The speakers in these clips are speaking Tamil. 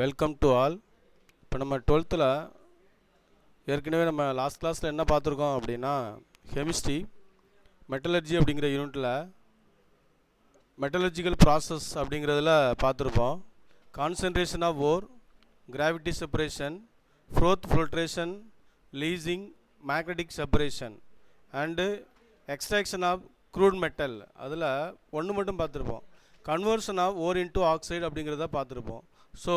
Welcome to all. இப்போ நம்ம 12th ஏற்கனவே நம்ம லாஸ்ட் கிளாஸில் என்ன பார்த்துருக்கோம் அப்படின்னா கெமிஸ்ட்ரி மெட்டலர்ஜி அப்படிங்கிற யூனிட்டில் மெட்டலர்ஜிக்கல் ப்ராசஸ் அப்படிங்கிறதுல பார்த்துருப்போம். Concentration of ore, gravity separation, froth filtration, leaching, magnetic separation and extraction of crude metal. அதில் ஒன்று மட்டும் பார்த்துருப்போம், conversion of ore into oxide அப்படிங்கிறத பார்த்துருப்போம். ஸோ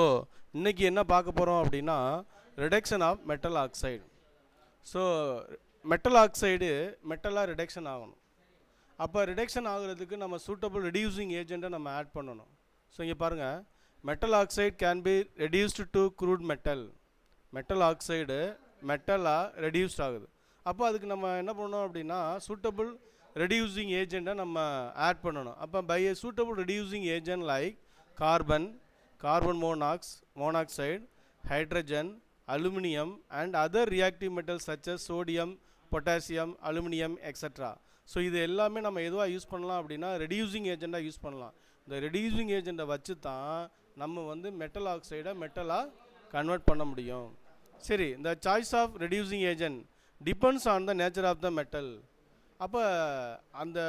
இன்றைக்கி என்ன பார்க்க போகிறோம் அப்படின்னா reduction of metal oxide. So metal oxide மெட்டலாக ரிடக்ஷன் ஆகணும். அப்போ ரிடக்ஷன் ஆகுறதுக்கு நம்ம சூட்டபிள் ரெடியூசிங் ஏஜெண்ட்டை நம்ம ஆட் பண்ணணும். ஸோ இங்கே பாருங்கள், metal oxide can be reduced to crude metal. Metal oxide மெட்டலாக ரெடியூஸ்ட் ஆகுது. அப்போ அதுக்கு நம்ம என்ன பண்ணணும் அப்படின்னா சூட்டபிள் ரெடியூசிங் ஏஜெண்ட்டை நம்ம ஆட் பண்ணணும். அப்போ by a suitable reducing agent like carbon monoxide, hydrogen, aluminum and other reactive metals such as sodium, potassium, aluminum etc. So இது எல்லாமே நம்ம எதுவாக யூஸ் பண்ணலாம் அப்படின்னா ரெடியூசிங் ஏஜெண்ட்டாக யூஸ் பண்ணலாம். இந்த ரெடியூசிங் ஏஜெண்ட்டை வச்சு தான் நம்ம வந்து மெட்டல் ஆக்சைடை மெட்டலாக கன்வெர்ட் பண்ண முடியும். சரி, இந்த choice of reducing agent depends on the nature of the metal. அப்போ அந்த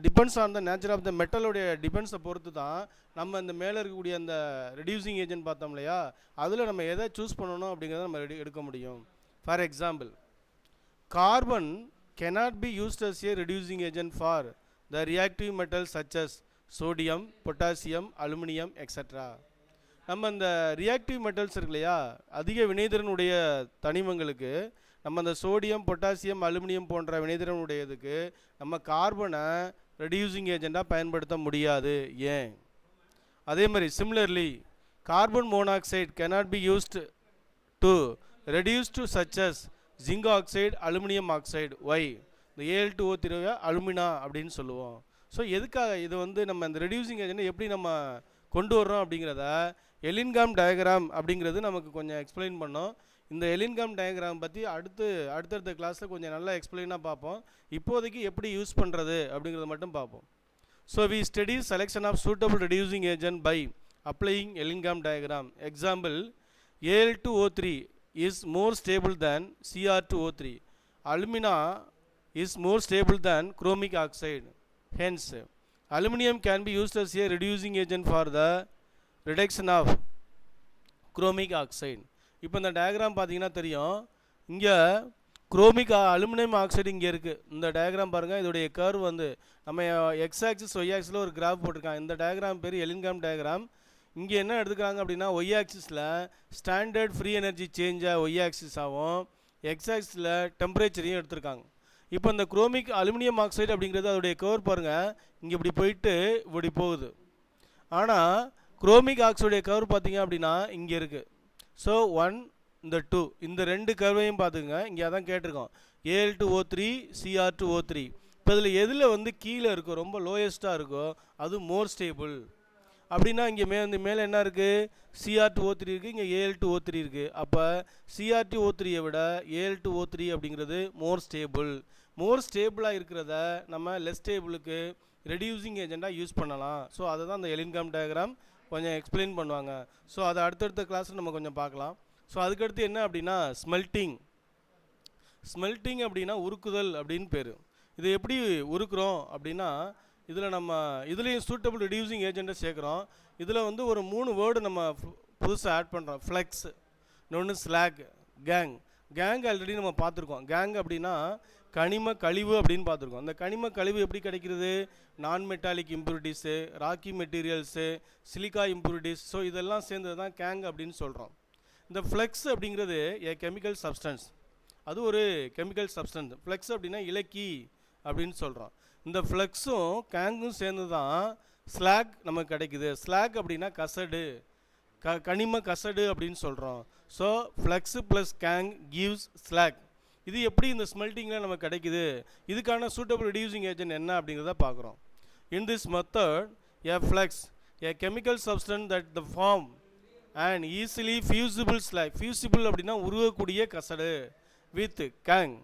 depends on the nature of the மெட்டலுடைய டிபெண்ட்ஸை பொறுத்து தான் நம்ம இந்த மேலே இருக்கக்கூடிய அந்த ரெடியூசிங் ஏஜென்ட் பார்த்தோம் இல்லையா, அதில் நம்ம எதை சூஸ் பண்ணணும் அப்படிங்கிறத நம்ம எடுக்க முடியும். For example, carbon cannot be used as a reducing agent for the reactive metals such as sodium, potassium, aluminum etc. நம்ம இந்த ரியாக்டிவ் மெட்டல்ஸ் இருக்கு இல்லையா, அதிக வினைதிறனுடைய தனிமங்களுக்கு நம்ம இந்த சோடியம், பொட்டாசியம், அலுமினியம் போன்ற வினைதிறனுடையதுக்கு நம்ம கார்பனை ரெடியூசிங் ஏஜெண்ட்டாக பயன்படுத்த முடியாது. ஏன்? அதே மாதிரி similarly carbon monoxide cannot be used to reduce to such as zinc oxide, aluminium oxide. Why? இந்த Al2O3 அலுமினா அப்படின்னு சொல்லுவோம். ஸோ எதுக்காக இது வந்து நம்ம இந்த ரெடியூசிங் ஏஜெண்ட் எப்படி நம்ம கொண்டு வர்றோம் அப்படிங்கிறத எலின்காம் டயக்ராம் அப்படிங்கிறது நமக்கு கொஞ்சம் எக்ஸ்பிளைன் பண்ணோம். இந்த எலின்காம் டயக்ராம் பற்றி அடுத்தடுத்த கிளாஸில் கொஞ்சம் நல்லா எக்ஸ்பிளைனாக பார்ப்போம். இப்போதைக்கு எப்படி யூஸ் பண்ணுறது அப்படிங்கிறத மட்டும் பார்ப்போம். So we study selection of suitable reducing agent by applying Ellingham diagram. Example, Al2O3 is more stable than Cr2O3. Alumina is more stable than chromic oxide. Hence, aluminum can be used as a reducing agent for the reduction of chromic oxide. இப்போ இந்த டயக்ராம் பார்த்தீங்கன்னா தெரியும், இங்கே குரோமிக் அலுமினியம் ஆக்சைடு இங்கே இருக்குது. இந்த டயக்ராம் பாருங்கள், இதோடைய கர்வ் வந்து நம்ம எக்ஸ் ஆக்சிஸ் ஒய் ஆக்சிஸில் ஒரு கிராஃப் போட்டிருக்காங்க. இந்த டயக்ராம் பேர் எலின்காம் டயக்ராம். இங்கே என்ன எடுத்துக்கிறாங்க அப்படின்னா ஒய் ஆக்சிஸில் ஸ்டாண்டர்ட் ஃப்ரீ எனர்ஜி சேஞ்சாக ஒய் ஆக்சிஸ் ஆகும், எக்ஸ் ஆக்சிஸில் டெம்பரேச்சரையும் எடுத்திருக்காங்க. இப்போ இந்த குரோமிக் அலுமினியம் ஆக்சைடு அப்படிங்கிறது அதோடைய கவர் பாருங்கள், இங்கே இப்படி போயிட்டு இப்படி போகுது. ஆனால் குரோமிக் ஆக்சைடுடைய கவர் பார்த்தீங்க அப்படின்னா இங்கே இருக்குது. ஸோ 1 இந்த 2 இந்த ரெண்டு கர்வையும் பார்த்துங்க. இங்கே அதான் கேட்டிருக்கோம், Al2O3 Cr2O3. இப்போ இதில் எதில் வந்து கீழே இருக்கோ, ரொம்ப லோயஸ்ட்டாக இருக்கோ அது மோர் ஸ்டேபிள். அப்படின்னா இங்கே மேலே என்ன இருக்குது, Cr2O3 இருக்குது, இங்கே Al2O3 இருக்குது. அப்போ Cr2O3 விட Al2O3 அப்படிங்கிறது மோர் ஸ்டேபிளாக இருக்கிறத நம்ம லெஸ் ஸ்டேபிளுக்கு ரெடியூசிங் ஏஜெண்ட்டாக யூஸ் பண்ணலாம். ஸோ அதை தான் அந்த எலின்காம் டயக்ராம் கொஞ்சம் எக்ஸ்பிளைன் பண்ணுவாங்க. ஸோ அதை அடுத்தடுத்த கிளாஸில் நம்ம கொஞ்சம் பார்க்கலாம். ஸோ அதுக்கடுத்து என்ன அப்படின்னா ஸ்மெல்ட்டிங் அப்படின்னா உருக்குதல் அப்படின்னு பேர். இது எப்படி உருக்குறோம் அப்படின்னா இதில் நம்ம இதுலேயும் சூட்டபிள் ரெடியூசிங் ஏஜெண்ட்டை சேர்க்குறோம். இதில் வந்து ஒரு 3 வேர்டு நம்ம புதுசாக ஆட் பண்ணுறோம். ஃப்ளெக்ஸ், இன்னொன்று ஸ்லாக், கேங் ஆல்ரெடி நம்ம பார்த்துருக்கோம். கேங் அப்படின்னா கனிம கழிவு அப்படின்னு பார்த்துருக்கோம். அந்த கனிம கழிவு எப்படி கிடைக்கிறது, non metallic impurities, rocky materials, silica impurities. So இதெல்லாம் சேர்ந்தது தான் கேங் அப்படின்னு சொல்கிறோம். இந்த ஃப்ளெக்ஸ் அப்படிங்கிறது ஏ கெமிக்கல் சப்ஸ்டன்ஸ், அது ஒரு கெமிக்கல் சப்ஸ்டன்ஸ். ஃப்ளெக்ஸ் அப்படின்னா இலக்கி அப்படின்னு சொல்கிறோம். இந்த ஃப்ளெக்ஸும் கேங்கும் சேர்ந்து தான் ஸ்லாக் நமக்கு கிடைக்குது. ஸ்லாக் அப்படின்னா கசடு, கனிம கசடு அப்படின்னு சொல்கிறோம். So flex plus gangue gives slack. இது எப்படி இந்த ஸ்மெல்ட்டிங்கில் நமக்கு கிடைக்குது, இதுக்கான சூட்டபிள் ரெடியூசிங் ஏஜென்ட் என்ன அப்படிங்கிறத பார்க்குறோம். In this method a flux a chemical substance that the form and easily fusible slag. Fusible அப்படின்னா உருகக்கூடிய கசடு with gangue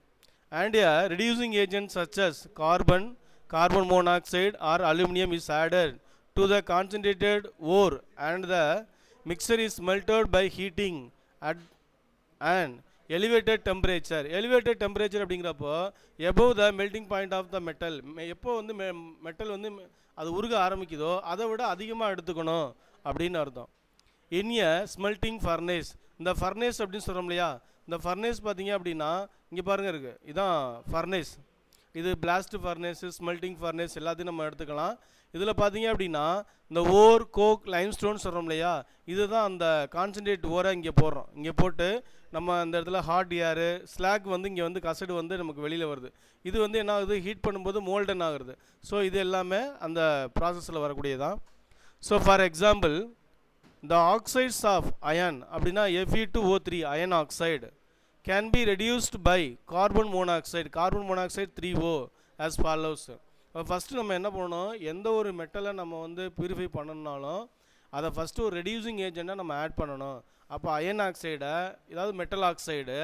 and a reducing agent such as carbon monoxide or aluminium is added to the concentrated ore and the mixture is melted by heating at an elevated temperature. Elevated temperature அப்படிங்கிறப்போ above the melting point of the metal. எப்போ வந்து மெட்டல் வந்து அது உருக ஆரம்பிக்குதோ அதை விட அதிகமாக எடுத்துக்கணும் அப்படின்னு அர்த்தம். in a smelting furnace. இந்த ஃபர்னேஸ் அப்படின்னு சொல்கிறோம் இல்லையா, இந்த ஃபர்னேஸ் பார்த்தீங்க அப்படின்னா இங்கே பாருங்கள் இருக்குது, இதுதான் ஃபர்னேஸ். இது பிளாஸ்ட் ஃபர்னேஸ், ஸ்மெல்டிங் ஃபர்னேஸ் எல்லாத்தையும் நம்ம எடுத்துக்கலாம். இதில் பார்த்தீங்க அப்படின்னா இந்த ஓர், கோக், லைம்ஸ்டோன் சொல்கிறோம் இல்லையா, இதுதான் அந்த கான்சன்ட்ரேட் ஓரை இங்கே போடுறோம். இங்கே போட்டு நம்ம அந்த இடத்துல ஹாட் ஏரு, ஸ்லாக் வந்து இங்கே வந்து கசடு வந்து நமக்கு வெளியில் வருது. இது வந்து என்ன ஆகுது, ஹீட் பண்ணும்போது மோல்டன் ஆகுது. ஸோ இது எல்லாமே அந்த ப்ராசஸில் வரக்கூடியதான். So for example the oxides of iron அப்படின்னா Fe2O3 iron oxide can be reduced by carbon monoxide 3O as follows. First நம்ம என்ன பண்ணணும், எந்த ஒரு மெட்டலை நம்ம வந்து பியூரிஃபை பண்ணணும்னாலும் அதை ஃபஸ்ட்டு ஒரு ரெடியூசிங் ஏஜெண்ட்டாக நம்ம ஆட் பண்ணணும். அப்போ அயன் ஆக்சைடை, ஏதாவது மெட்டல் ஆக்சைடு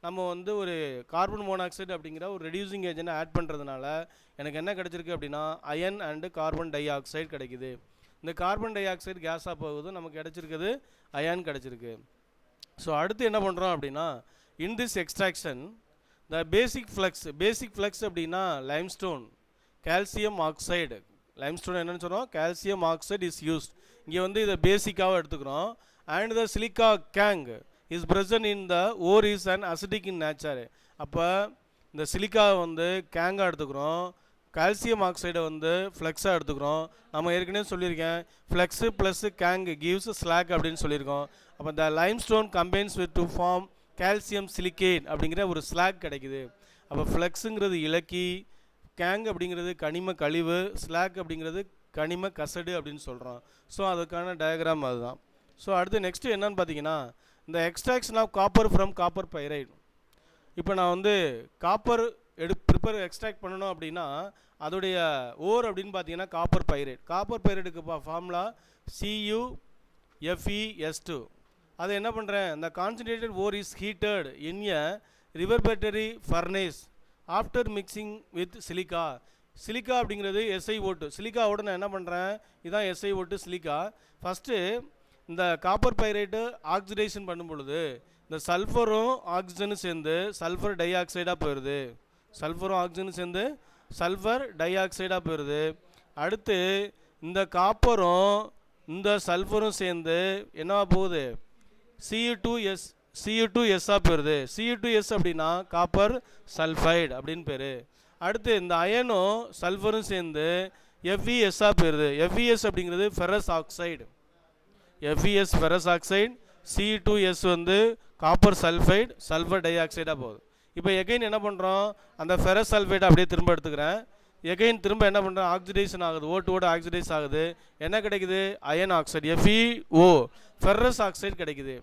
நம்ம வந்து ஒரு கார்பன் மோனாக்சைடு அப்படிங்கிற ஒரு ரெடியூசிங் ஏஜெண்ட்டை ஆட் பண்ணுறதுனால எனக்கு என்ன கிடச்சிருக்கு அப்படின்னா iron and carbon dioxide கிடைக்குது. இந்த கார்பன் டை ஆக்சைடு கேஸாக போகுது, நமக்கு கிடச்சிருக்குது அயான் கிடச்சிருக்கு. ஸோ அடுத்து என்ன பண்ணுறோம் அப்படின்னா in this extraction the basic flux அப்படின்னா லைம்ஸ்டோன் கால்சியம் ஆக்சைடு. லைம்ஸ்டோன் என்னென்னு சொல்கிறோம், கால்சியம் ஆக்சைடு இஸ் யூஸ்ட். இங்கே வந்து இதை பேசிக்காக எடுத்துக்கிறோம். And the silica gang is present in the wore is and acetic in nature. அப்போ இந்த சிலிக்கா வந்து கேங்காக எடுத்துக்கிறோம், கால்சியம் ஆக்சைடை வந்து ஃப்ளெக்ஸாக எடுத்துக்கிறோம். நம்ம ஏற்கனவே சொல்லியிருக்கேன், flux plus gangue gives slag அப்படின்னு சொல்லியிருக்கோம். அப்போ இந்த limestone combines with to form calcium silicate அப்படிங்கிற ஒரு ஸ்லாக் கிடைக்குது. அப்போ ஃப்ளெக்ஸுங்கிறது இலக்கி, கேங் அப்படிங்கிறது கனிம கழிவு, ஸ்லாக் அப்படிங்கிறது கனிம கசடு அப்படின்னு சொல்கிறோம். ஸோ அதுக்கான டயக்ராம் அதுதான். ஸோ அடுத்து நெக்ஸ்ட்டு என்னன்னு பார்த்தீங்கன்னா இந்த extraction of copper from copper pyrite. இப்போ நான் வந்து காப்பர் எக்ஸ்ட்ராக்ட் பண்ணணும் அப்படின்னா அதோடைய ஓர் அப்படின்னு பார்த்தீங்கன்னா காப்பர் பைரைட். காப்பர் பைரைட்டுக்கு ஃபார்முலா CuFeS2. அதை என்ன பண்ணுறேன், இந்த concentrated ore is heated in a reverberatory furnace after mixing with silica. Silica அப்படிங்கிறது SiO2. சிலிக்காவோட நான் என்ன பண்ணுறேன், இதுதான் SiO2 சிலிக்கா. ஃபஸ்ட்டு இந்த காப்பர் பைரைட்டு ஆக்சிடேஷன் பண்ணும் பொழுது இந்த சல்ஃபரும் ஆக்சிஜனும் சேர்ந்து சல்ஃபர் டை ஆக்சைடாக போயிடுது. சல்ஃபரும் ஆக்சிஜனும் சேர்ந்து சல்ஃபர் டை ஆக்சைடாக போயிடுது. அடுத்து இந்த காப்பரும் இந்த சல்ஃபரும் சேர்ந்து என்னவா போகுது, Cu2S போயிடுது. Cu2S அப்படின்னா காப்பர் சல்ஃபைடு அப்படின்னு பேர். அடுத்து இந்த அயனும் சல்ஃபரும் சேர்ந்து FeS போயிடுது. FeS அப்படிங்கிறது ferrous oxide. FeS ferrous oxide, Cu2S வந்து காப்பர் சல்ஃபைடு, சல்ஃபர் டை ஆக்சைடாக போகுது. இப்போ எகைன் என்ன பண்ணுறோம், அந்த ஃபெரஸ் சல்ஃபைடை அப்படியே திரும்ப எடுத்துக்கிறேன். எகைன் திரும்ப என்ன பண்ணுறோம், ஆக்சிடேஷன் ஆகுது, ஓட்டு ஆக்சிடைஸ் ஆகுது. என்ன கிடைக்குது, iron oxide FeO ferrous oxide கிடைக்குது.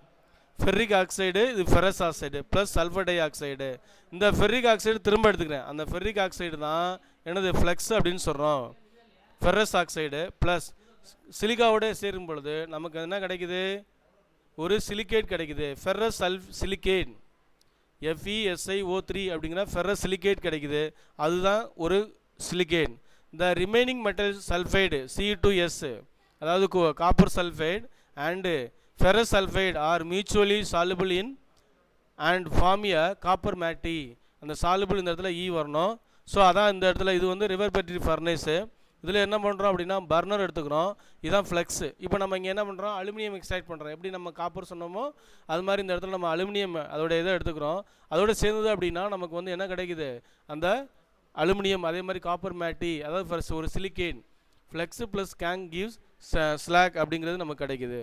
ஃபெர்ரிக் ஆக்சைடு, இது ferrous oxide plus sulphur dioxide. இந்த ஃபெர்ரிக் ஆக்சைடு திரும்ப எடுத்துக்கிறேன். அந்த ஃபெர்ரிக் ஆக்சைடு தான் என்னது ஃப்ளெக்ஸ் அப்படின்னு சொல்கிறோம். ஃபெரஸ் ஆக்சைடு ப்ளஸ் சிலிக்காவோட சேரும் பொழுது நமக்கு என்ன கிடைக்குது, ஒரு சிலிகேட் கிடைக்குது, ஃபெரஸ் சிலிகேட் FeSiO3 அப்படிங்கிற ஃபெரஸ் சிலிகேட் கிடைக்குது. அதுதான் ஒரு சிலிகேட். இந்த ரிமைனிங் மெட்டல் சல்ஃபைடு Cu2S அதாவது copper sulphide and ferrous sulfide are mutually soluble in and form a copper matte. அந்த soluble இந்த இடத்துல E வரணும். ஸோ அதான் இந்த இடத்துல இது வந்து ரிவர்பரேட்டரி ஃபர்னேஸு. இதில் என்ன பண்ணுறோம் அப்படின்னா பர்னர் எடுத்துக்கிறோம், இதுதான் ஃப்ளெக்ஸு. இப்போ நம்ம இங்கே என்ன பண்ணுறோம், அலுமினியம் எக்ஸ்ட்ராக்ட் பண்ணுறோம். எப்படி நம்ம காப்பர் சொன்னோமோ அது மாதிரி இந்த இடத்துல நம்ம அலுமினியம் அதோட இதை எடுத்துக்கிறோம். அதோட சேர்ந்தது அப்படின்னா நமக்கு வந்து என்ன கிடைக்குது, அந்த அலுமினியம். அதே மாதிரி காப்பர் மேட்டி, அதாவது ஒரு சிலிகேன். Flux plus gangue gives slag அப்படிங்கிறது நமக்கு கிடைக்குது.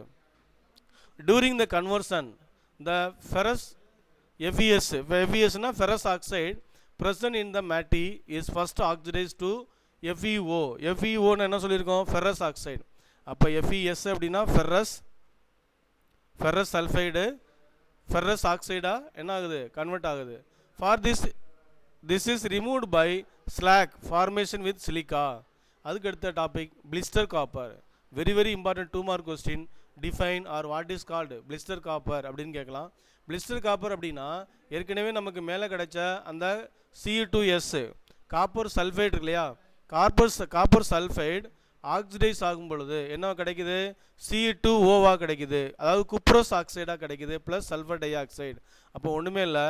During the conversion, the ferrous FeS na ferrous oxide present in the matte is first oxidized to FeO. FeO na enna sollirkom, ferrous oxide. அப்போ FeS அப்படின்னா ferrous sulfide ferrous oxide என்ன ஆகுது, கன்வெர்ட் ஆகுது. For this is removed by slag formation with silica. அதுக்கு அடுத்த topic blister copper. very important 2 mark question. Define or what is called blister copper அப்படின்னு கேட்கலாம். பிளிஸ்டர் காப்பர் அப்படின்னா ஏற்கனவே நமக்கு மேலே கிடைச்ச அந்த Cu2S காப்பர் சல்ஃபைடு இருக்கு இல்லையா, காப்பர் சல்ஃபைடு ஆக்சிடைஸ் ஆகும் பொழுது என்ன கிடைக்குது, C2O கிடைக்குது, அதாவது குப்ரோஸ் ஆக்சைடாக கிடைக்குது ப்ளஸ் சல்ஃபர் டை ஆக்சைடு. அப்போ ஒன்றுமே இல்லை,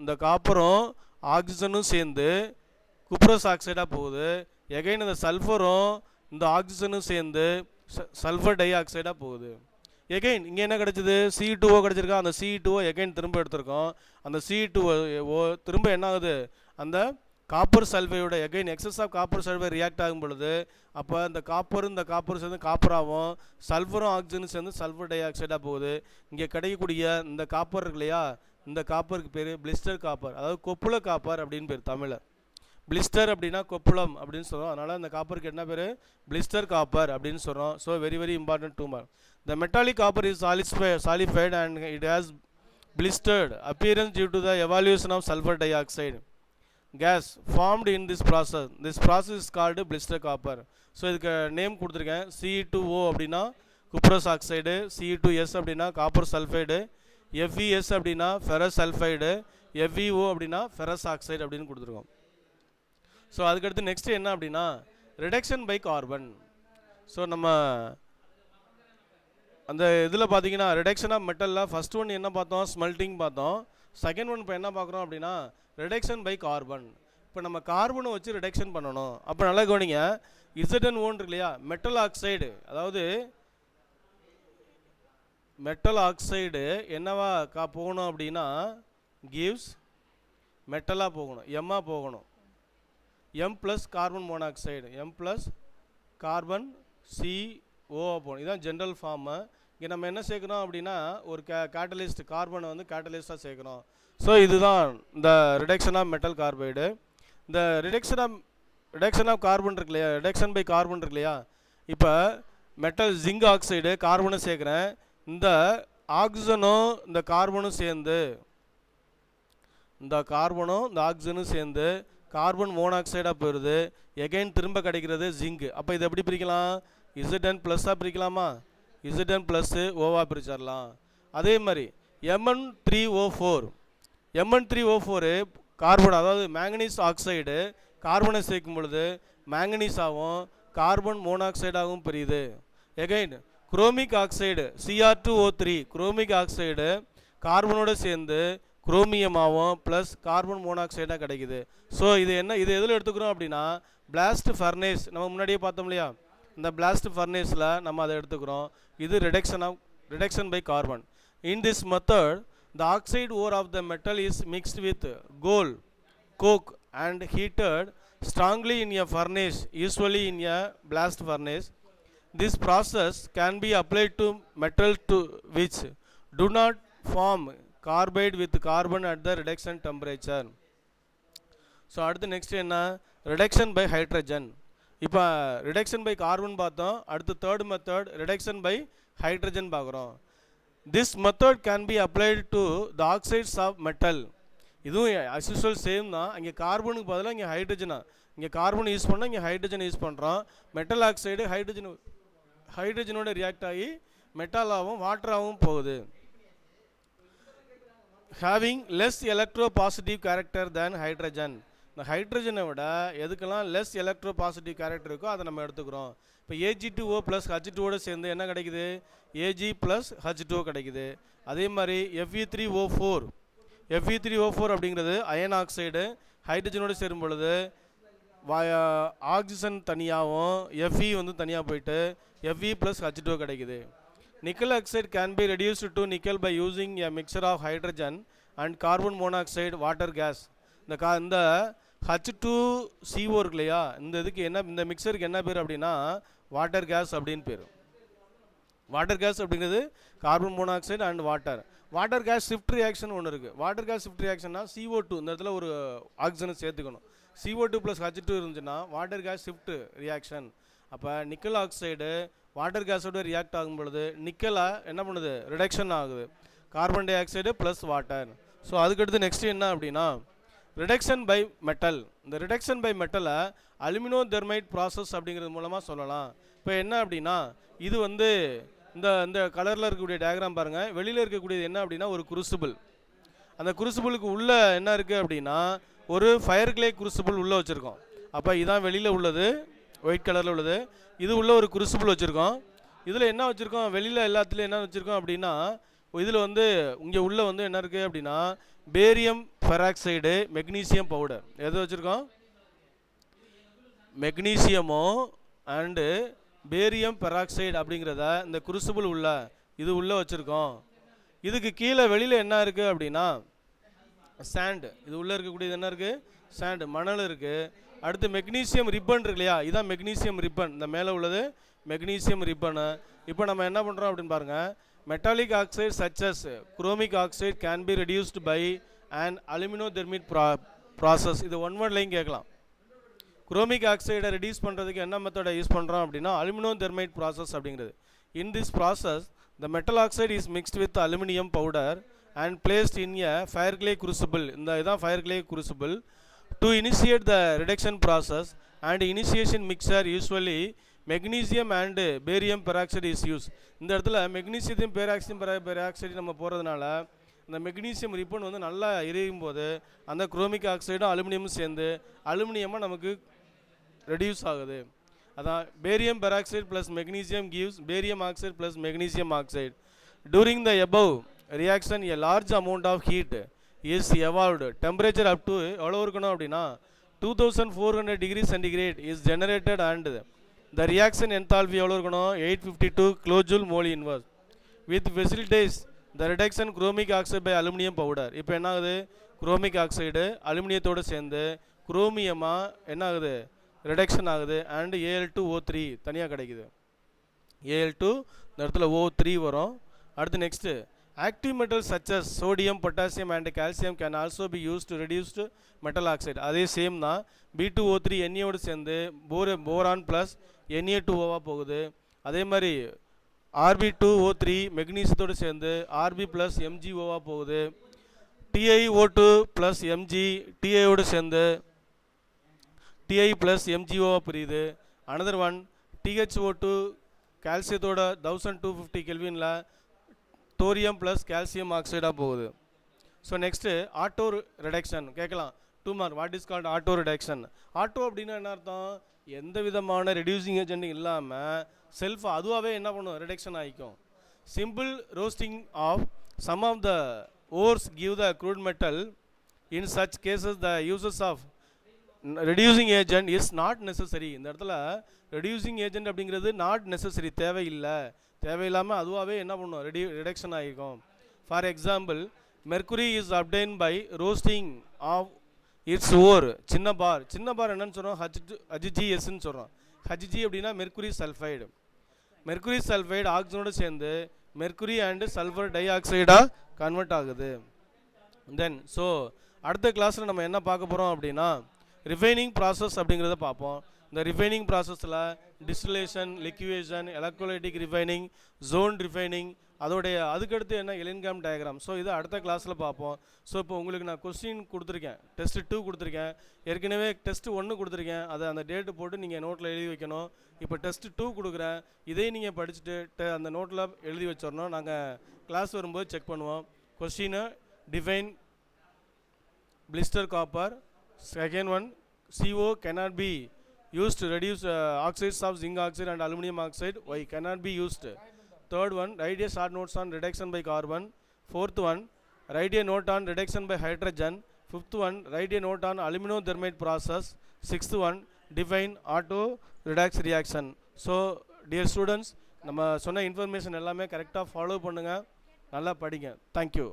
இந்த காப்பரும் ஆக்சிஜனும் சேர்ந்து குப்ரோஸ் ஆக்சைடாக போகுது. எகைன் இந்த சல்ஃபரும் இந்த ஆக்சிஜனும் சேர்ந்து சல்ஃபர் டை ஆக்சைடாக போகுது. எகைன் இங்கே என்ன கிடைச்சிது, C2O கிடைச்சிருக்கா, அந்த C2O எகைன் திரும்ப எடுத்திருக்கோம். அந்த C2O திரும்ப என்ன ஆகுது, அந்த காப்பர் சல்ஃபையோட again excess of copper sulphide react ஆகும் பொழுது அப்போ இந்த காப்பர் சேர்ந்து காப்பராகவும் சல்ஃபரும் ஆக்சிஜனும் சேர்ந்து சல்ஃபர் டை ஆக்சைடாக போகுது. இங்கே கிடைக்கக்கூடிய இந்த காப்பர் இருக்கு இல்லையா, இந்த காப்பருக்கு பேர் பிளிஸ்டர் காப்பர், அதாவது கொப்புள காப்பர் அப்படின்னு பேர் தமிழில். பிளிஸ்டர் அப்படின்னா கொப்புளம் அப்படின்னு சொல்கிறோம், அதனால் அந்த காப்பருக்கு என்ன பேர், பிளிஸ்டர் காப்பர் அப்படின்னு சொல்கிறோம். So very very important 2 mark. The metallic copper is solidified and it has blistered appearance due to the evaluation of sulfur dioxide gas formed in this process. This process is called blister copper. So இதுக்கு நேம் கொடுத்துருக்கேன். C2O அப்படின்னா குப்ரஸ் ஆக்சைடு, C2S அப்படின்னா காப்பர் சல்ஃபைடு, FeS அப்படின்னா ஃபெரஸ் சல்ஃபைடு, FeO அப்படின்னா ஃபெரஸ் ஆக்சைடு அப்படின்னு கொடுத்துருக்கோம். ஸோ அதுக்கடுத்து நெக்ஸ்ட் என்ன அப்படின்னா ரிடக்ஷன் பை கார்பன். ஸோ நம்ம அந்த இதில் பார்த்தீங்கன்னா ரிடக்ஷன் ஆஃப் மெட்டலில் ஃபஸ்ட் ஒன் என்ன பார்த்தோம், ஸ்மெல்ட்டிங் பார்த்தோம். செகண்ட் ஒன் இப்போ என்ன பார்க்குறோம் அப்படின்னா ரிடக்ஷன் பை கார்பன். இப்போ நம்ம கார்பனை வச்சு ரிடக்ஷன் பண்ணணும். அப்போ நல்லா கவனிங்க, ZnO இருக்கு இல்லையா, மெட்டல் ஆக்சைடு, அதாவது மெட்டல் ஆக்சைடு என்னவா போகணும் அப்படின்னா கிவ்ஸ் மெட்டலாக போகணும், எம்மாக போகணும், M plus carbon monoxide, M plus carbon CO போகணும். இதுதான் ஜென்ரல் ஃபார்மு. இங்கே நம்ம என்ன சேர்க்குறோம் அப்படின்னா ஒரு கேட்டலிஸ்ட், கார்பனை வந்து கேட்டலிஸ்ட்டாக சேர்க்குறோம். ஸோ இதுதான் இந்த ரிடக்ஷன் ஆஃப் மெட்டல் கார்பைடு. இந்த ரிடக்ஷன் ஆஃப் கார்பன் இருக்கு இல்லையா, ரிடக்ஷன் பை கார்பன் இருக்கு இல்லையா, இப்போ மெட்டல் ஜிங்க் ஆக்சைடு கார்பனை சேர்க்குறேன், இந்த ஆக்சிஜனும் இந்த கார்பனும் சேர்ந்து ஆக்சிஜனும் சேர்ந்து கார்பன் மோனாக்சைடாக போயிடுது. எகைன் திரும்ப கிடைக்கிறது ஜிங்க். அப்போ இதை எப்படி பிரிக்கலாம், Zn ப்ளஸ்ஸாக பிரிக்கலாமா, Zn ப்ளஸ்ஸு ஓவாக பிரிச்சிடலாம். அதே மாதிரி Mn3O4 கார்பன், அதாவது மேங்கனீஸ் ஆக்சைடு கார்பனை சேர்க்கும் பொழுது மேங்கனீஸாகவும் கார்பன் மோனாக்சைடாகவும் பிரியுது. Again chromic oxide Cr2O3 chromic oxide கார்பனோடு சேர்ந்து குரோமியமாகவும் ப்ளஸ் கார்பன் மோனாக்சைடாக கிடைக்குது. ஸோ இது எதில் எடுத்துக்கிறோம் அப்படின்னா பிளாஸ்ட் ஃபர்னேஸ், நம்ம முன்னாடியே பார்த்தோம் இல்லையா, இந்த பிளாஸ்ட் ஃபர்னேஸில் நம்ம அதை எடுத்துக்கிறோம். இது reduction by carbon. In this method the oxide ore of the metal is mixed with coke and heated strongly in a furnace, usually in a blast furnace. This process can be applied to metal which do not form carbide with carbon at the reduction temperature. So அடுத்து நெக்ஸ்ட் என்ன, ரிடக்ஷன் பை ஹைட்ரஜன். இப்போ ரிடக்ஷன் பை கார்பன் பார்த்தோம், அடுத்து third method reduction by hydrogen பார்க்குறோம். This method can be applied to the oxides of metal. இதுவும் as usual சேம் தான். இங்கே கார்பனுக்கு பதிலாக இங்கே ஹைட்ரஜனா, இங்கே கார்பன் யூஸ் பண்ணால் இங்கே ஹைட்ரஜன் யூஸ் பண்ணுறோம். மெட்டல் ஆக்சைடு ஹைட்ரஜனோட ரியாக்ட் ஆகி மெட்டலாகவும் வாட்டராகவும் போகுது. Having less electropositive character than hydrogen. இந்த ஹைட்ரஜனை விட எதுக்கெல்லாம் லெஸ் எலக்ட்ரோ பாசிட்டிவ் கேரக்டர் இருக்கோ அதை நம்ம எடுத்துக்கிறோம். இப்போ Ag2O ப்ளஸ் H2ஓட சேர்ந்து என்ன கிடைக்குது, Ag ப்ளஸ் H2O கிடைக்குது. அதே மாதிரி Fe3O4 அப்படிங்கிறது அயன் ஆக்சைடு ஹைட்ரஜனோடு சேரும் பொழுது ஆக்சிஜன் தனியாகவும் Fe வந்து தனியாக போயிட்டு Fe ப்ளஸ் H2O கிடைக்குது. Nickel oxide can be reduced to nickel by using a mixture of hydrogen and carbon monoxide water gas. இந்த H2CO இருக்கு இல்லையா, இந்த மிக்சருக்கு என்ன பேர் அப்படின்னா வாட்டர் கேஸ் அப்படின்னு பேர். வாட்டர் கேஸ் அப்படிங்கிறது carbon monoxide and water gas shift reaction ஒன்று இருக்குது. வாட்டர் கேஸ் ஷிஃப்ட் ரியாக்ஷன்னா CO2 இந்த இடத்துல ஒரு ஆக்சிஜனை சேர்த்துக்கணும். CO2 ப்ளஸ் H2 இருந்துச்சுன்னா வாட்டர் கேஸ் ஷிஃப்ட் ரியாக்ஷன். அப்போ நிக்கல் ஆக்சைடு வாட்டர் கேஸோட ரியாக்ட் ஆகும் பொழுது நிக்கலை என்ன பண்ணுது, ரிடக்ஷன் ஆகுது, carbon dioxide plus water. So அதுக்கடுத்து நெக்ஸ்ட் என்ன அப்படின்னா ரிடக்ஷன் பை மெட்டல். இந்த ரிடக்ஷன் பை மெட்டலை அலுமினோ தெர்மைட் ப்ராசஸ் அப்படிங்கிறது மூலமாக சொல்லலாம். இப்போ என்ன அப்படின்னா இது வந்து இந்த கலரில் இருக்கக்கூடிய டயக்ராம் பாருங்கள். வெளியில் இருக்கக்கூடியது என்ன அப்படின்னா ஒரு குருசிபிள். அந்த குருசிபிளுக்கு உள்ளே என்ன இருக்குது அப்படின்னா ஒரு ஃபயர் கிளே குருசிபிள் உள்ளே வச்சுருக்கோம். அப்போ இதான் வெளியில் உள்ளது, ஒயிட் கலரில் உள்ளது. இது உள்ள ஒரு குருசிபிள் வச்சுருக்கோம். இதில் என்ன வச்சுருக்கோம், வெளியில் எல்லாத்துலேயும் என்ன வச்சுருக்கோம் அப்படின்னா, இதில் வந்து இங்கே உள்ளே வந்து என்ன இருக்குது அப்படின்னா பேரியம் பெராக்சைடு மெக்னீசியம் பவுடர். எது வச்சுருக்கோம், மெக்னீசியமோ அண்டு பேரியம் பெராக்சைடு அப்படிங்கிறத இந்த குருசிபிள் உள்ள இது உள்ளே வச்சுருக்கோம். இதுக்கு கீழே வெளியில் என்ன இருக்குது அப்படின்னா சாண்டு. இது உள்ளே இருக்கக்கூடியது என்ன இருக்குது, சாண்டு, மணல் இருக்குது. அடுத்து மெக்னீசியம் ரிப்பன் இருக்கு இல்லையா, இதுதான் மெக்னீசியம் ரிப்பன். இந்த மேலே உள்ளது மெக்னீசியம் ரிப்பனு. இப்போ நம்ம என்ன பண்ணுறோம் அப்படின்னு பாருங்கள், metallic oxide such as chromic oxide can be reduced by and aluminothermite process. இது ஒன் வேர்ட்லையும் கேட்கலாம். குரோமிக் ஆக்சைடை ரெடியூஸ் பண்ணுறதுக்கு என்ன மெத்தடை யூஸ் பண்ணுறோம் அப்படின்னா அலுமினோதெர்மைட் ப்ராசஸ் அப்படிங்கிறது. In this process the metal oxide is mixed with aluminium powder and placed in a fire clay crucible. இந்த இதுதான் fire clay crucible. To initiate the reduction process and initiation mixture usually magnesium and barium peroxide is use. இந்த இடத்துல மெக்னீசியத்தையும் பெராக்சைடு நம்ம போகிறதுனால இந்த மெக்னீசியம் ரிப்பன் வந்து நல்லா எரியும் போது அந்த குரோமிக் ஆக்சைடும் அலுமினியமும் சேர்ந்து அலுமினியமாக நமக்கு ரெடியூஸ் ஆகுது. அதான் barium peroxide plus magnesium gives barium oxide plus magnesium oxide. During the above reaction a large amount of heat is evolved. Temperature up to எவ்வளோ இருக்கணும் அப்படின்னா 2400 degree centigrade is generated and the reaction enthalpy எவ்வளோ இருக்கணும் 852 kilojoule mole inverse with facilitates the reduction chromic oxide by aluminum powder. இப்போ என்ன ஆகுது, குரோமிக் ஆக்சைடு அலுமினியத்தோடு சேர்ந்து குரோமியமாக என்ன ஆகுது, ரிடக்ஷன் ஆகுது. அண்டு Al2O3 தனியாக கிடைக்குது. Al2 இந்த இடத்துல O3 வரும். அடுத்து next active metal such as sodium potassium and calcium can also be use to reduced metal oxide. அதே சேம் தான், B2O3 எண்ணெயோடு சேர்ந்து போரான் ப்ளஸ் Na2Oவாக போகுது. அதே மாதிரி Rb2O3 மெக்னீசியத்தோடு சேர்ந்து Rb ப்ளஸ் MgOவாக போகுது. TiO2 ப்ளஸ் Mg TiOடு சேர்ந்து Ti ப்ளஸ் MgOவாக பிரியுது. அனதர் ஒன் THO2 கால்சியத்தோட 1250 கெல்வினில் தோரியம் ப்ளஸ் கால்சியம் ஆக்சைடாக போகுது. ஸோ நெக்ஸ்ட்டு ஆட்டோ ரிடக்ஷன் கேட்கலாம், 2 mark. What is called auto reduction? Auto அப்படின்னா என்ன அர்த்தம், எந்த விதமான ரெடியூசிங் ஏஜென்ட் இல்லாமல் செல்ஃப் அதுவாகவே என்ன பண்ணும், ரிடக்ஷன் ஆகிக்கும். Simple roasting of some of the ores give the crude metal. In such cases the uses of reducing agent is not necessary. இந்த இடத்துல ரெடியூசிங் ஏஜென்ட் அப்படிங்கிறது நாட் நெசசரி, தேவையில்லாமல் அதுவாகவே என்ன பண்ணும், ரிடக்ஷன் ஆகிருக்கும். For example mercury is obtained by roasting of its ore. சின்ன பார் என்னன்னு சொல்கிறோம், HgSன்னு சொல்கிறோம். Hg அப்படின்னா மெர்க்குரி சல்ஃபைடு. மெர்க்குரி சல்ஃபைடு ஆக்சிஜனோடு சேர்ந்து மெர்க்குரி அண்டு சல்ஃபர் டை ஆக்சைடாக கன்வெர்ட் ஆகுது. தென் ஸோ அடுத்த கிளாஸில் நம்ம என்ன பார்க்க போகிறோம் அப்படின்னா ரிஃபைனிங் ப்ராசஸ் அப்படிங்கிறத பார்ப்போம். இந்த ரிஃபைனிங் ப்ராசஸில் distillation, liquidation, electrolytic refining, zone refining, அதோடைய அதுக்கடுத்து என்ன எலின்காம் டயக்ராம். ஸோ இதை அடுத்த கிளாஸில் பார்ப்போம். ஸோ இப்போ உங்களுக்கு நான் கொஸ்டின் கொடுத்துருக்கேன், டெஸ்ட் 2 கொடுத்துருக்கேன், ஏற்கனவே டெஸ்ட் 1 கொடுத்துருக்கேன். அதை அந்த டேட்டு போட்டு நீங்கள் நோட்டில் எழுதி வைக்கணும். இப்போ டெஸ்ட் 2 கொடுக்குறேன், இதையும் நீங்கள் படிச்சுட்டு அந்த நோட்டில் எழுதி வச்சிடணும். நாங்கள் கிளாஸ் வரும்போது செக் பண்ணுவோம். கொஸ்டினை define blister copper. Second one, CO cannot be used to reduce oxides of zinc oxide and aluminum oxide. Why cannot be used? Third one, write a short notes on reduction by carbon. Fourth one, write a note on reduction by hydrogen. Fifth one, write a note on aluminothermite process. Sixth one, define auto redox reaction. So dear students, நம்ம சொன்ன இன்ஃபர்மேஷன் எல்லாமே கரெக்டாக ஃபாலோ பண்ணுங்கள், நல்லா படிங்க. தேங்க்யூ.